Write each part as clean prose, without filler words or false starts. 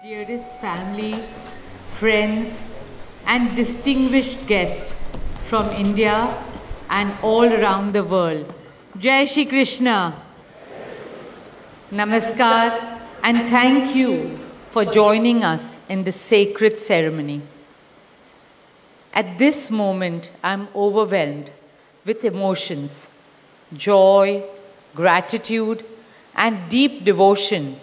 Dearest family, friends, and distinguished guests from India and all around the world. Jai Shri Krishna. Namaskar and thank you for joining us in this sacred ceremony. At this moment, I am overwhelmed with emotions, joy, gratitude, and deep devotion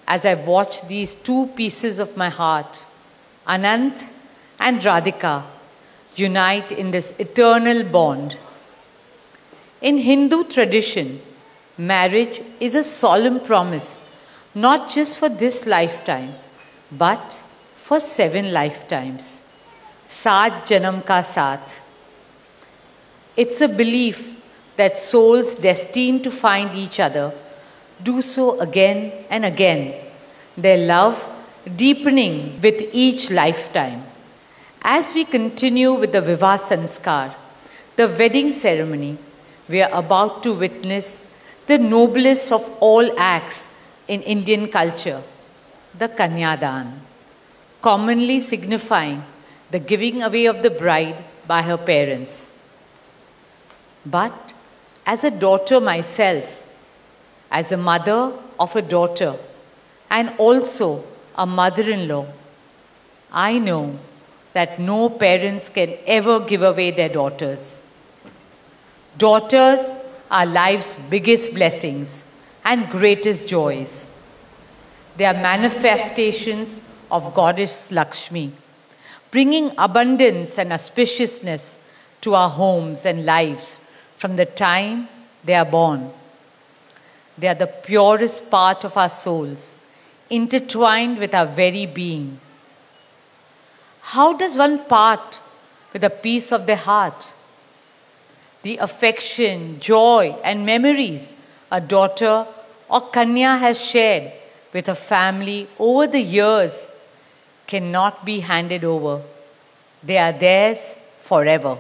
as I watch these two pieces of my heart, Anant and Radhika, unite in this eternal bond. In Hindu tradition, marriage is a solemn promise, not just for this lifetime, but for 7 lifetimes. Saat Janam Ka Saath. It's a belief that souls destined to find each other do so again and again, their love deepening with each lifetime. As we continue with the Vivah Sanskar, the wedding ceremony, we are about to witness the noblest of all acts in Indian culture, the Kanyadan, commonly signifying the giving away of the bride by her parents. But as a daughter myself, as the mother of a daughter and also a mother-in-law, I know that no parents can ever give away their daughters. Daughters are life's biggest blessings and greatest joys. They are manifestations of Goddess Lakshmi, bringing abundance and auspiciousness to our homes and lives from the time they are born. They are the purest part of our souls, intertwined with our very being. How does one part with a piece of the heart? The affection, joy, and memories a daughter or Kanya has shared with her family over the years cannot be handed over. They are theirs forever.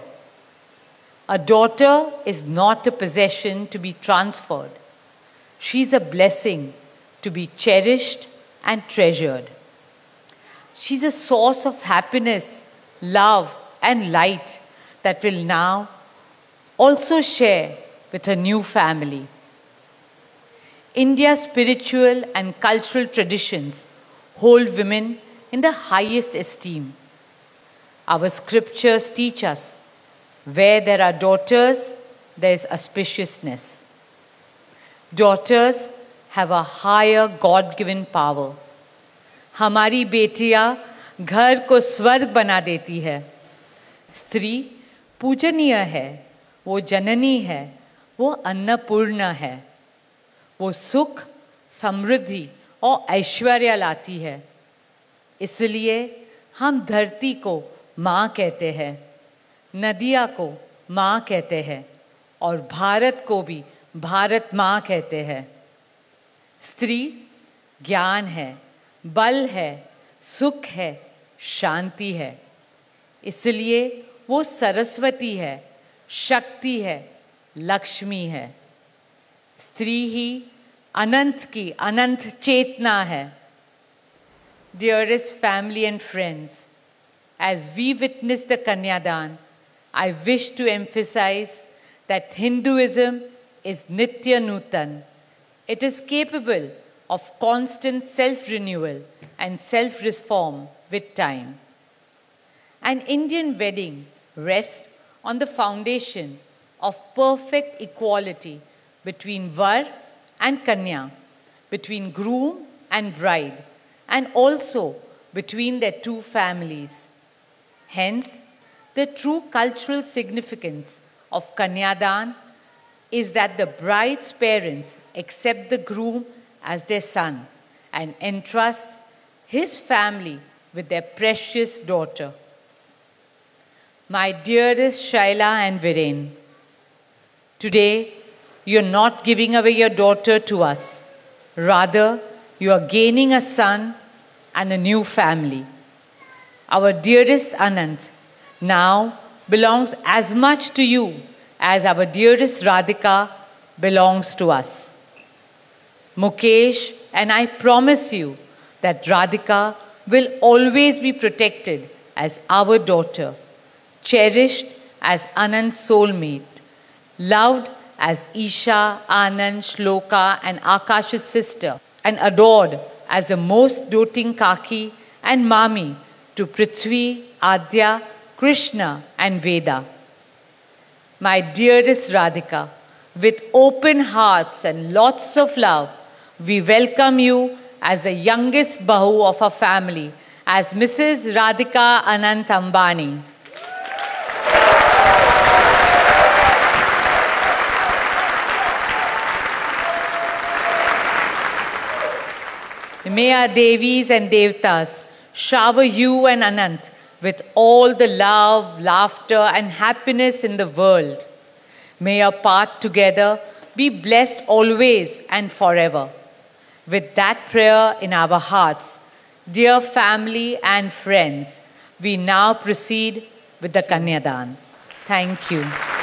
A daughter is not a possession to be transferred. She is a blessing to be cherished and treasured. She is a source of happiness, love, and light that will now also share with her new family. India's spiritual and cultural traditions hold women in the highest esteem. Our scriptures teach us, where there are daughters, there is auspiciousness. Daughters have a higher God-given power. हमारी बेटियां घर को स्वर्ग बना देती है. स्त्री पूजनीय है, वो जननी है, वो अन्नपूर्णा है. वो सुख, समृद्धि और ऐश्वर्य लाती है. इसलिए हम धरती को माँ कहते हैं, नदियाँ को माँ कहते हैं और भारत को भी भारत माँ कहते हैं. स्त्री ज्ञान है, बल है, सुख है, शांति है. इसलिए वो सरस्वती है, शक्ति है, लक्ष्मी है. स्त्री ही अनंत की अनंत चेतना है. Dearest family and friends, as we witness the Kanyadan, I wish to emphasize that Hinduism is Nitya Nutan. It is capable of constant self-renewal and self-reform with time. An Indian wedding rests on the foundation of perfect equality between Var and Kanya, between groom and bride, and also between their two families. Hence, the true cultural significance of Kanyadan is that the bride's parents accept the groom as their son and entrust his family with their precious daughter. My dearest Shaila and Viren, today you are not giving away your daughter to us. Rather, you are gaining a son and a new family. Our dearest Anant now belongs as much to you as our dearest Radhika belongs to us. Mukesh and I promise you that Radhika will always be protected as our daughter, cherished as Anand's soulmate, loved as Isha, Anand, Shloka and Akash's sister, and adored as the most doting Kaki and Mami to Prithvi, Adya, Krishna and Veda. My dearest Radhika, with open hearts and lots of love, we welcome you as the youngest Bahu of our family, as Mrs. Radhika Anant Ambani. May our Devis and Devtas shower you and Anant with all the love, laughter and happiness in the world. May your path together be blessed always and forever. With that prayer in our hearts, dear family and friends, we now proceed with the Kanyadan. Thank you.